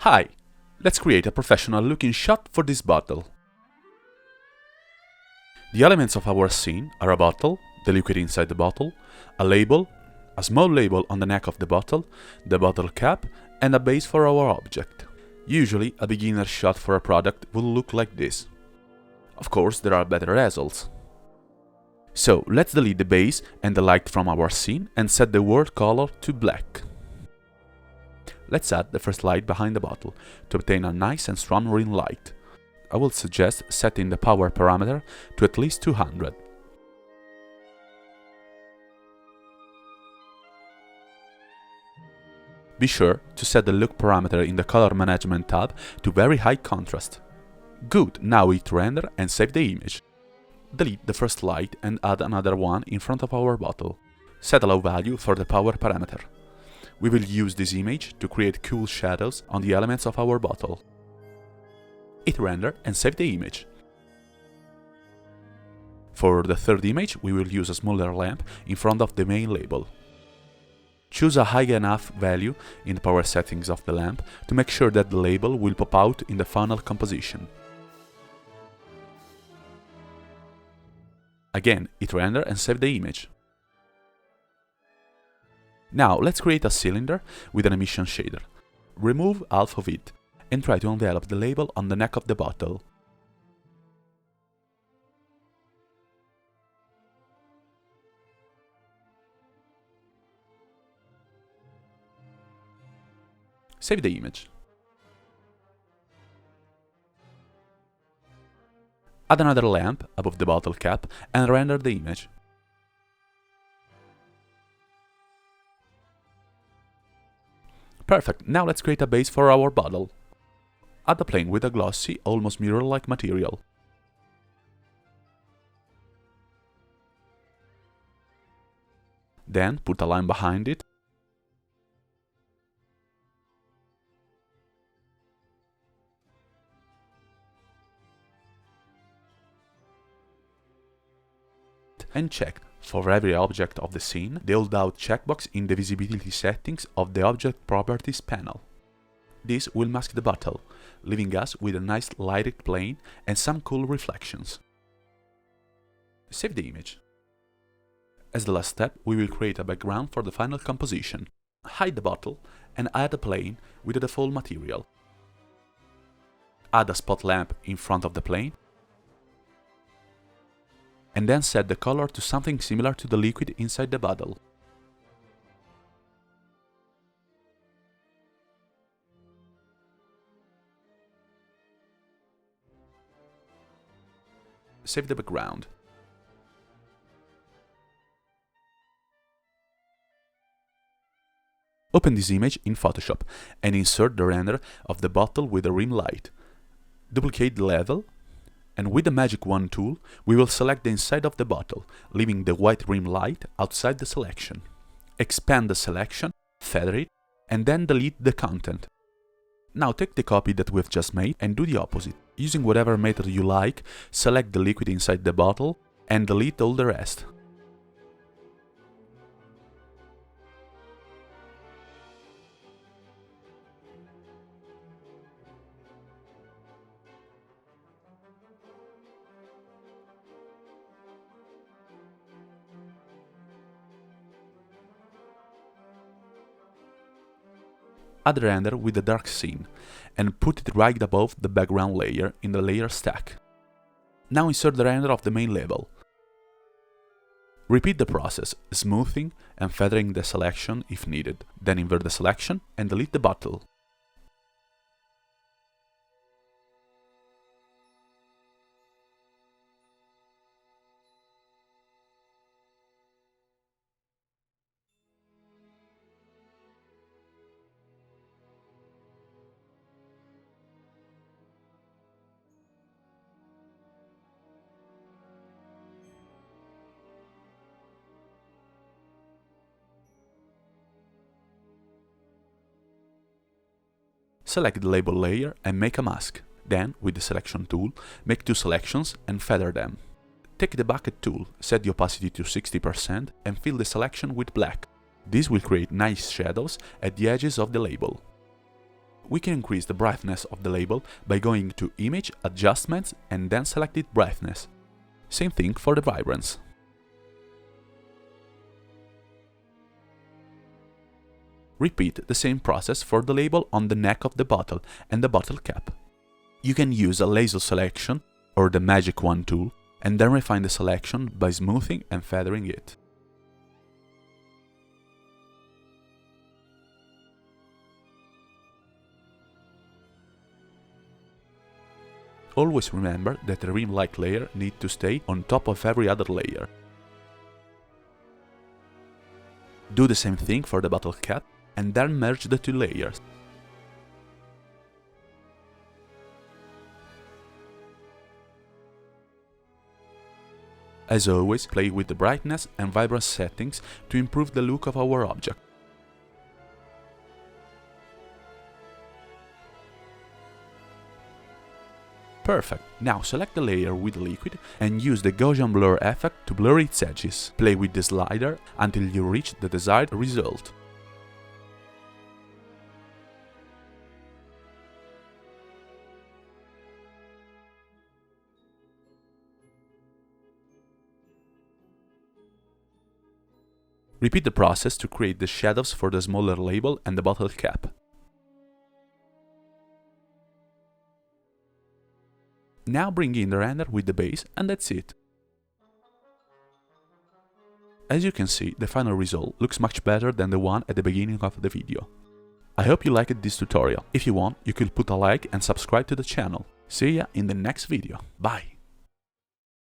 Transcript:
Hi! Let's create a professional looking shot for this bottle. The elements of our scene are a bottle, the liquid inside the bottle, a label, a small label on the neck of the bottle cap, and a base for our object. Usually, a beginner shot for a product will look like this. Of course, there are better results. So, let's delete the base and the light from our scene and set the world color to black. Let's add the first light behind the bottle to obtain a nice and strong ring light. I will suggest setting the power parameter to at least 200. Be sure to set the look parameter in the color management tab to very high contrast. Good, now hit render and save the image. Delete the first light and add another one in front of our bottle. Set a low value for the power parameter. We will use this image to create cool shadows on the elements of our bottle. Hit render and save the image. For the third image, we will use a smaller lamp in front of the main label. Choose a high enough value in the power settings of the lamp to make sure that the label will pop out in the final composition. Again, hit render and save the image. Now let's create a cylinder with an emission shader. Remove half of it and try to envelop the label on the neck of the bottle. Save the image. Add another lamp above the bottle cap and render the image. Perfect, now let's create a base for our bottle. Add a plane with a glossy, almost mirror-like material. Then put a line behind it and check, for every object of the scene, the hold out checkbox in the visibility settings of the Object Properties panel. This will mask the bottle, leaving us with a nice lighted plane and some cool reflections. Save the image. As the last step, we will create a background for the final composition. Hide the bottle and add a plane with the default material. Add a spot lamp in front of the plane and then set the color to something similar to the liquid inside the bottle. Save the background. Open this image in Photoshop and insert the render of the bottle with a rim light. Duplicate the level, and with the Magic Wand tool, we will select the inside of the bottle, leaving the white rim light outside the selection. Expand the selection, feather it, and then delete the content. Now take the copy that we've just made and do the opposite. Using whatever method you like, select the liquid inside the bottle and delete all the rest. Add render with the dark scene and put it right above the background layer in the layer stack. Now insert the render of the main label. Repeat the process, smoothing and feathering the selection if needed, then invert the selection and delete the bottle. Select the label layer and make a mask. Then, with the selection tool, make two selections and feather them. Take the bucket tool, set the opacity to 60% and fill the selection with black. This will create nice shadows at the edges of the label. We can increase the brightness of the label by going to Image, Adjustments and then select it Brightness. Same thing for the vibrance. Repeat the same process for the label on the neck of the bottle and the bottle cap. You can use a laser selection or the Magic Wand tool and then refine the selection by smoothing and feathering it. Always remember that the rim-like layer needs to stay on top of every other layer. Do the same thing for the bottle cap and then merge the two layers. As always, play with the brightness and vibrance settings to improve the look of our object. Perfect! Now select the layer with liquid and use the Gaussian blur effect to blur its edges. Play with the slider until you reach the desired result. Repeat the process to create the shadows for the smaller label and the bottle cap. Now bring in the render with the base and that's it. As you can see, the final result looks much better than the one at the beginning of the video. I hope you liked this tutorial. If you want, you could put a like and subscribe to the channel. See ya in the next video. Bye!